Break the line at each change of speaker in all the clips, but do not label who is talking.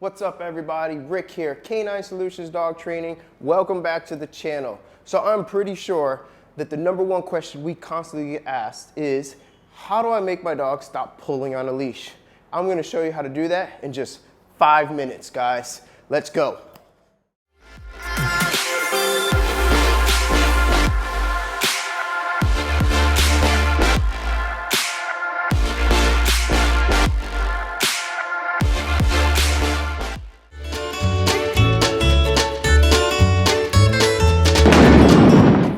What's up everybody, Rick here, Canine Solutions Dog Training. Welcome back to the channel. So I'm pretty sure that the number one question we constantly get asked is, how do I make my dog stop pulling on a leash? I'm gonna show you how to do that in just 5 minutes, guys. Let's go.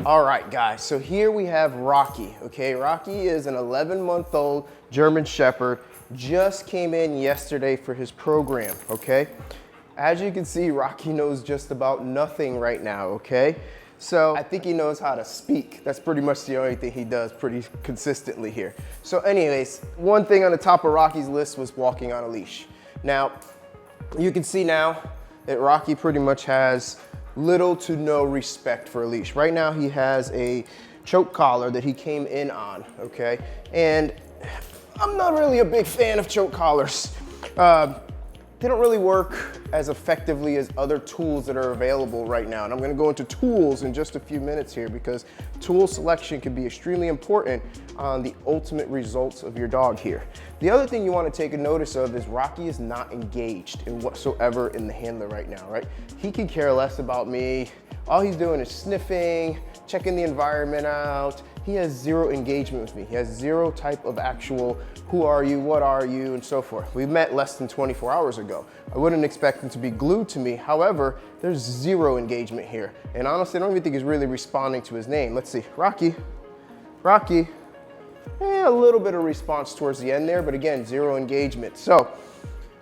All right, guys, so here we have Rocky, okay? Rocky is an 11-month-old German Shepherd, just came in yesterday for his program, okay? As you can see, Rocky knows just about nothing right now, okay? So I think he knows how to speak. That's pretty much the only thing he does pretty consistently here. So anyways, one thing on the top of Rocky's list was walking on a leash. Now, you can see now that Rocky pretty much has little to no respect for a leash. Right now he has a choke collar that he came in on, okay? And I'm not really a big fan of choke collars. They don't really work as effectively as other tools that are available right now. And I'm gonna go into tools in just a few minutes here because tool selection can be extremely important on the ultimate results of your dog here. The other thing you wanna take a notice of is Rocky is not engaged in whatsoever in the handler right now, right? He can care less about me. All he's doing is sniffing, checking the environment out. He has zero engagement with me. He has zero type of actual, who are you, what are you, and so forth. We met less than 24 hours ago. I wouldn't expect him to be glued to me. However, there's zero engagement here. And honestly, I don't even think he's really responding to his name. Let's see, Rocky, Rocky. A little bit of response towards the end there, but again, zero engagement. So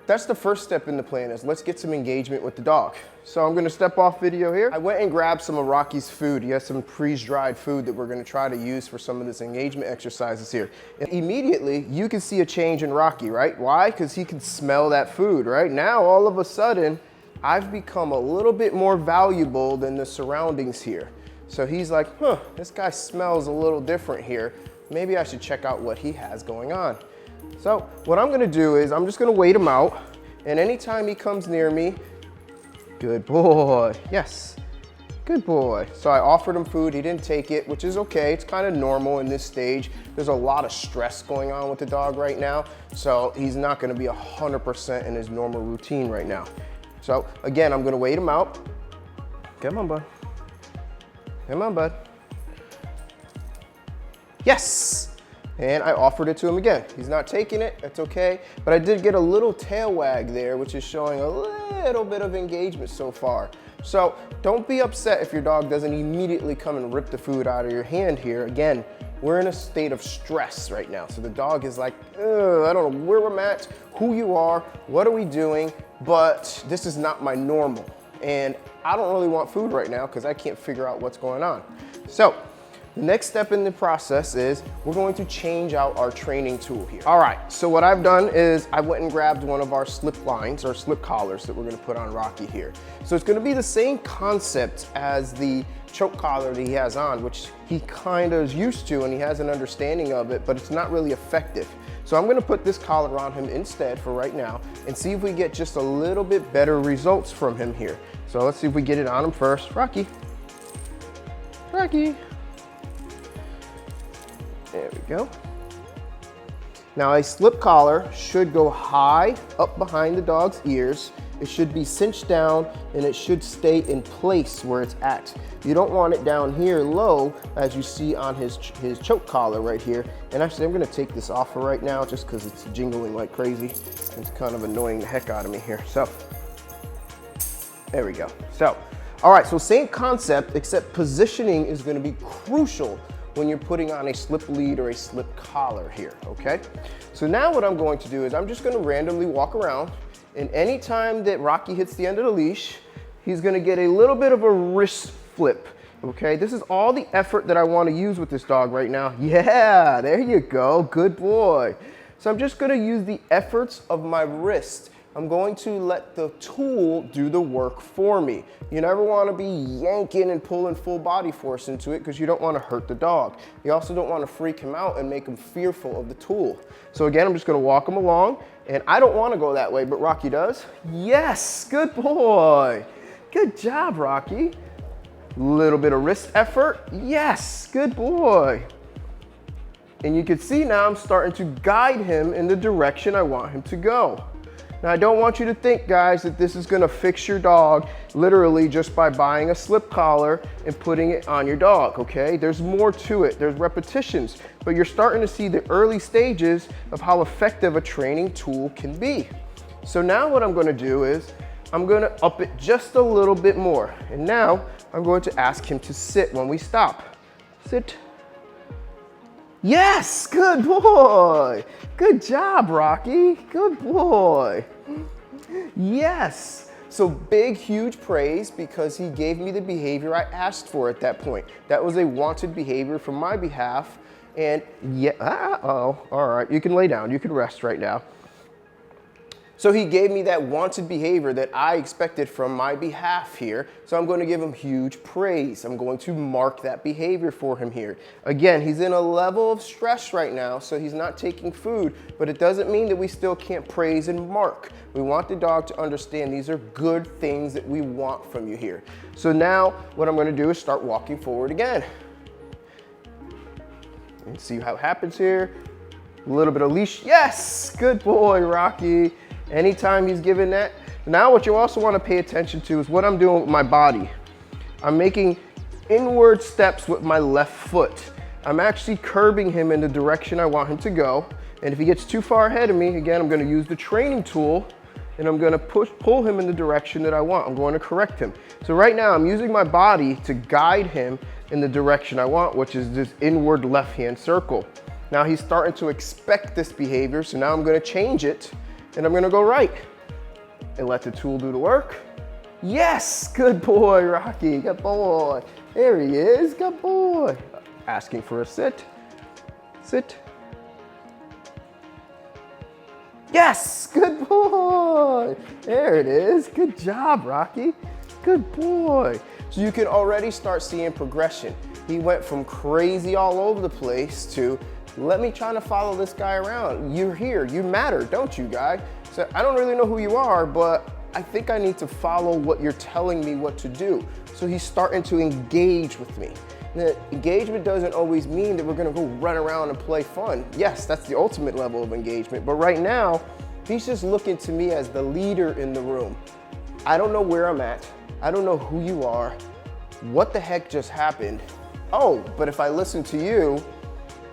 that's the first step in the plan, is let's get some engagement with the dog. So I'm gonna step off video here. I went and grabbed some of Rocky's food. He has some freeze-dried food that we're gonna try to use for some of this engagement exercises here. And immediately, you can see a change in Rocky, right? Why? Because he can smell that food, right? Now, all of a sudden, I've become a little bit more valuable than the surroundings here. So he's like, huh, this guy smells a little different here. Maybe I should check out what he has going on. So what I'm gonna do is I'm just gonna wait him out, and anytime he comes near me, good boy, yes, good boy. So I offered him food, he didn't take it, which is okay. It's kind of normal in this stage. There's a lot of stress going on with the dog right now, so he's not gonna be 100% in his normal routine right now. So again, I'm gonna wait him out. Come on, bud. Come on, bud. Yes! And I offered it to him again. He's not taking it, that's okay. But I did get a little tail wag there, which is showing a little bit of engagement so far. So don't be upset if your dog doesn't immediately come and rip the food out of your hand here. Again, we're in a state of stress right now. So the dog is like, I don't know where we're at, who you are, what are we doing, but this is not my normal. And I don't really want food right now because I can't figure out what's going on. So, the next step in the process is we're going to change out our training tool here. All right, so what I've done is I went and grabbed one of our slip lines or slip collars that we're gonna put on Rocky here. So it's gonna be the same concept as the choke collar that he has on, which he kind of is used to and he has an understanding of it, but it's not really effective. So I'm gonna put this collar on him instead for right now and see if we get just a little bit better results from him here. So let's see if we get it on him first. Rocky, Rocky. There we go. Now a slip collar should go high up behind the dog's ears. It should be cinched down and it should stay in place where it's at. You don't want it down here low as you see on his choke collar right here. And actually I'm gonna take this off for right now just because it's jingling like crazy. It's kind of annoying the heck out of me here. So, there we go. So, all right, so same concept except positioning is gonna be crucial when you're putting on a slip lead or a slip collar here, okay? So now what I'm going to do is I'm just gonna randomly walk around, and anytime that Rocky hits the end of the leash, he's gonna get a little bit of a wrist flip, okay? This is all the effort that I wanna use with this dog right now. Yeah, there you go, good boy. So I'm just gonna use the efforts of my wrist. I'm going to let the tool do the work for me. You never want to be yanking and pulling full body force into it because you don't want to hurt the dog. You also don't want to freak him out and make him fearful of the tool. So again, I'm just going to walk him along And I don't want to go that way, but Rocky does. Yes, good boy. Good job, Rocky. Little bit of wrist effort. Yes, good boy. And you can see now I'm starting to guide him in the direction I want him to go. Now, I don't want you to think, guys, that this is gonna fix your dog literally just by buying a slip collar and putting it on your dog, okay? There's more to it, there's repetitions, but you're starting to see the early stages of how effective a training tool can be. So now what I'm gonna do is, I'm gonna up it just a little bit more. And now, I'm going to ask him to sit when we stop. Sit. Yes, good boy. Good job, Rocky. Good boy. Yes. So big, huge praise because he gave me the behavior I asked for at that point. That was a wanted behavior from my behalf. And yeah, all right, you can lay down. You can rest right now. So he gave me that wanted behavior that I expected from my behalf here. So I'm going to give him huge praise. I'm going to mark that behavior for him here. Again, he's in a level of stress right now, so he's not taking food, but it doesn't mean that we still can't praise and mark. We want the dog to understand these are good things that we want from you here. So now what I'm going to do is start walking forward again. And see how it happens here. A little bit of leash. Yes, good boy, Rocky. Anytime he's given that. Now what you also want to pay attention to is what I'm doing with my body. I'm making inward steps with my left foot. I'm actually curbing him in the direction I want him to go. And if he gets too far ahead of me, again, I'm going to use the training tool and I'm going to pull him in the direction that I want. I'm going to correct him. So right now I'm using my body to guide him in the direction I want, which is this inward left hand circle. Now he's starting to expect this behavior, so now I'm going to change it. And I'm gonna go right and let the tool do the work. Yes, good boy, Rocky, good boy. There he is, good boy. Asking for a sit, sit. Yes, good boy. There it is, good job, Rocky, good boy. So you can already start seeing progression. He went from crazy all over the place to let me try to follow this guy around. You're here, you matter, don't you, guy? So I don't really know who you are, but I think I need to follow what you're telling me what to do. So he's starting to engage with me. Now, engagement doesn't always mean that we're gonna go run around and play fun. Yes, that's the ultimate level of engagement, but right now, he's just looking to me as the leader in the room. I don't know where I'm at. I don't know who you are. What the heck just happened? Oh, but if I listen to you,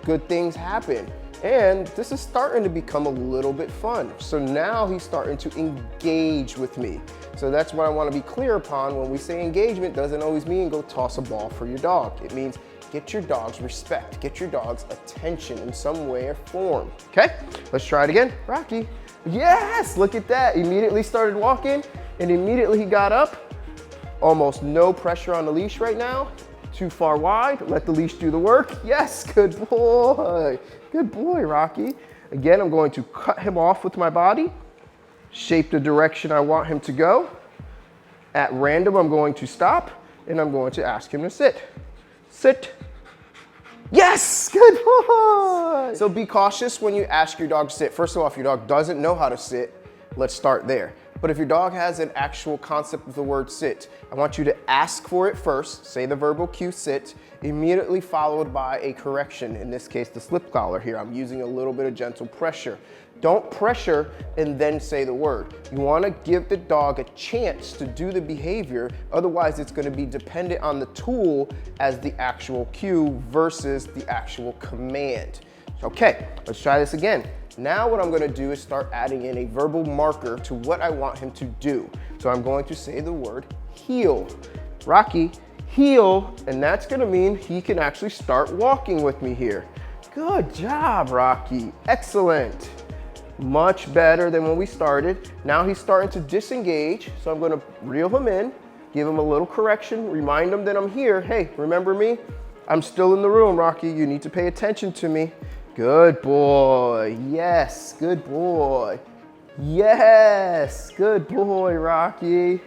good things happen. And this is starting to become a little bit fun. So now he's starting to engage with me. So that's what I want to be clear upon. When we say engagement, doesn't always mean go toss a ball for your dog. It means get your dog's respect, get your dog's attention in some way or form. Okay, let's try it again. Rocky. Yes, look at that. Immediately started walking and immediately he got up. Almost no pressure on the leash right now. Too far wide, let the leash do the work. Yes, good boy. Good boy, Rocky. Again, I'm going to cut him off with my body, shape the direction I want him to go. At random, I'm going to stop, and I'm going to ask him to sit. Sit. Yes, good boy. So be cautious when you ask your dog to sit. First of all, if your dog doesn't know how to sit, let's start there. But if your dog has an actual concept of the word sit, I want you to ask for it first, say the verbal cue sit, immediately followed by a correction, in this case the slip collar here. I'm using a little bit of gentle pressure. Don't pressure and then say the word. You want to give the dog a chance to do the behavior, otherwise it's going to be dependent on the tool as the actual cue versus the actual command. Okay, let's try this again. Now what I'm going to do is start adding in a verbal marker to what I want him to do. So I'm going to say the word heel. Rocky, heel, and that's going to mean he can actually start walking with me here. Good job, Rocky. Excellent. Much better than when we started. Now he's starting to disengage, so I'm going to reel him in, give him a little correction, remind him that I'm here. Hey, remember me? I'm still in the room, Rocky. You need to pay attention to me. Good boy. Yes, good boy. Yes, good boy, Rocky.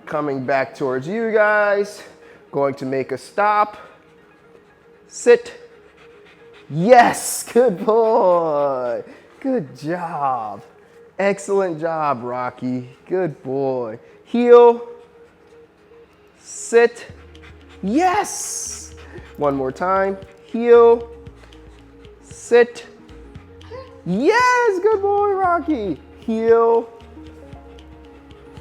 Coming back towards you guys. Going to make a stop. Sit. Yes, good boy. Good job. Excellent job, Rocky. Good boy. Heel, sit, yes. One more time, heel, sit, yes, good boy, Rocky. Heel,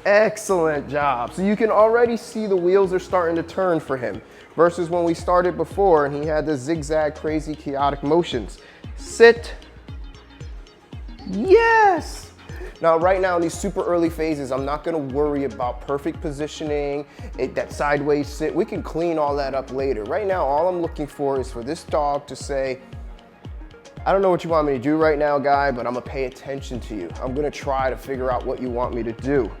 excellent job. So you can already see the wheels are starting to turn for him versus when we started before and he had the zigzag, crazy, chaotic motions. Sit, yes. Now, right now in these super early phases, I'm not gonna worry about perfect positioning, that sideways sit. We can clean all that up later. Right now, all I'm looking for is for this dog to say, I don't know what you want me to do right now, guy, but I'm gonna pay attention to you. I'm gonna try to figure out what you want me to do.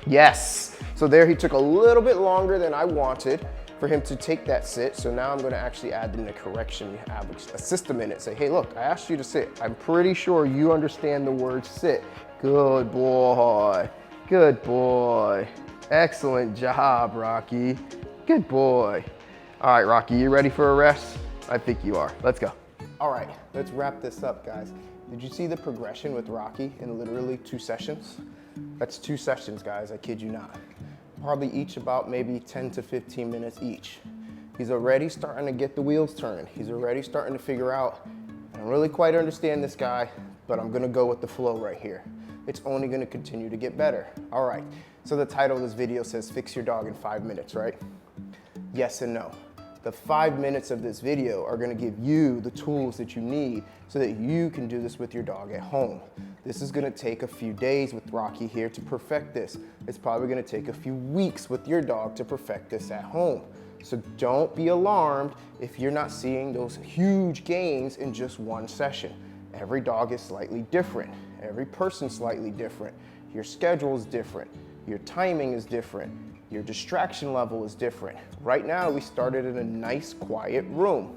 Yes. So there he took a little bit longer than I wanted for him to take that sit. So now I'm gonna actually add in the correction, have a system in it. Say, hey, look, I asked you to sit. I'm pretty sure you understand the word sit. Good boy, good boy. Excellent job, Rocky. Good boy. All right, Rocky, you ready for a rest? I think you are. Let's go. All right, let's wrap this up, guys. Did you see the progression with Rocky in literally 2 sessions? That's 2 sessions, guys, I kid you not. Probably each about maybe 10 to 15 minutes each. He's already starting to get the wheels turning. He's already starting to figure out, I don't really quite understand this guy, but I'm gonna go with the flow right here. It's only gonna continue to get better. All right, so the title of this video says, fix your dog in 5 minutes, right? Yes and no. The 5 minutes of this video are gonna give you the tools that you need so that you can do this with your dog at home. This is gonna take a few days with Rocky here to perfect this. It's probably gonna take a few weeks with your dog to perfect this at home. So don't be alarmed if you're not seeing those huge gains in just 1 session. Every dog is slightly different. Every person's slightly different. Your schedule is different. Your timing is different. Your distraction level is different. Right now, we started in a nice, quiet room.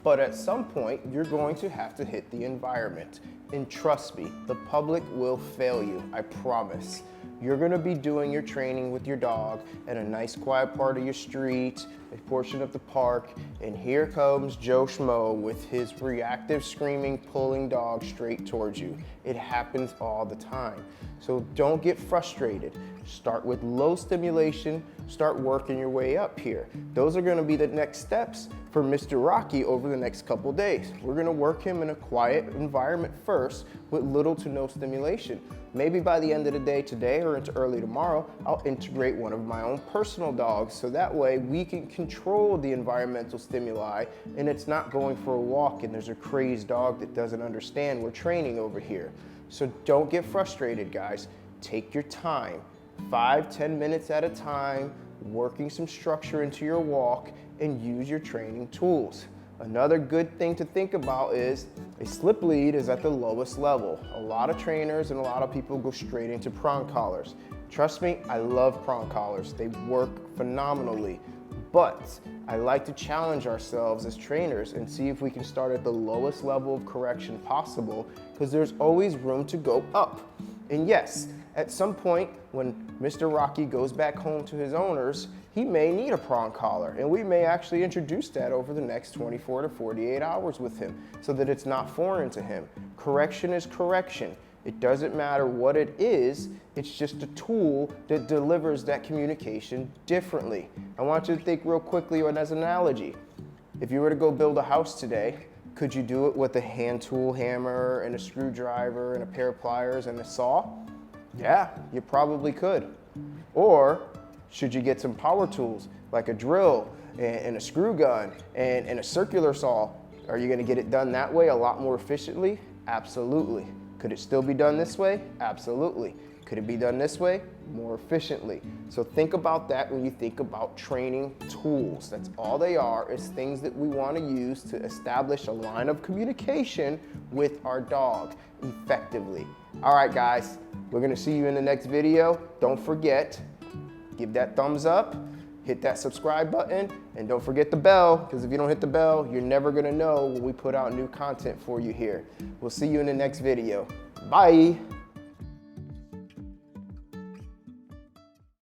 But at some point, you're going to have to hit the environment. And trust me, the public will fail you, I promise. You're gonna be doing your training with your dog at a nice, quiet part of your street, a portion of the park, and here comes Joe Schmo with his reactive, screaming, pulling dog straight towards you. It happens all the time. So don't get frustrated. Start with low stimulation, start working your way up here. Those are gonna be the next steps for Mr. Rocky over the next couple days. We're gonna work him in a quiet environment first with little to no stimulation. Maybe by the end of the day today or into early tomorrow, I'll integrate one of my own personal dogs so that way we can control the environmental stimuli and it's not going for a walk and there's a crazed dog that doesn't understand we're training over here. So don't get frustrated, guys. Take your time, 5-10 minutes at a time, working some structure into your walk and use your training tools. Another good thing to think about is a slip lead is at the lowest level. A lot of trainers and a lot of people go straight into prong collars. Trust me, I love prong collars. They work phenomenally. But I like to challenge ourselves as trainers and see if we can start at the lowest level of correction possible because there's always room to go up. And yes, at some point when Mr. Rocky goes back home to his owners, he may need a prong collar and we may actually introduce that over the next 24 to 48 hours with him so that it's not foreign to him. Correction is correction. It doesn't matter what it is, it's just a tool that delivers that communication differently. I want you to think real quickly on as an analogy. If you were to go build a house today, could you do it with a hand tool hammer and a screwdriver and a pair of pliers and a saw? Yeah, you probably could. Or should you get some power tools like a drill and a screw gun and a circular saw? Are you gonna get it done that way a lot more efficiently? Absolutely. Could it still be done this way? Absolutely. Could it be done this way? More efficiently. So think about that when you think about training tools. That's all they are, is things that we want to use to establish a line of communication with our dog effectively. All right, guys, we're gonna see you in the next video. Don't forget, give that thumbs up, hit that subscribe button, and don't forget the bell, because if you don't hit the bell, you're never gonna know when we put out new content for you here. We'll see you in the next video. Bye.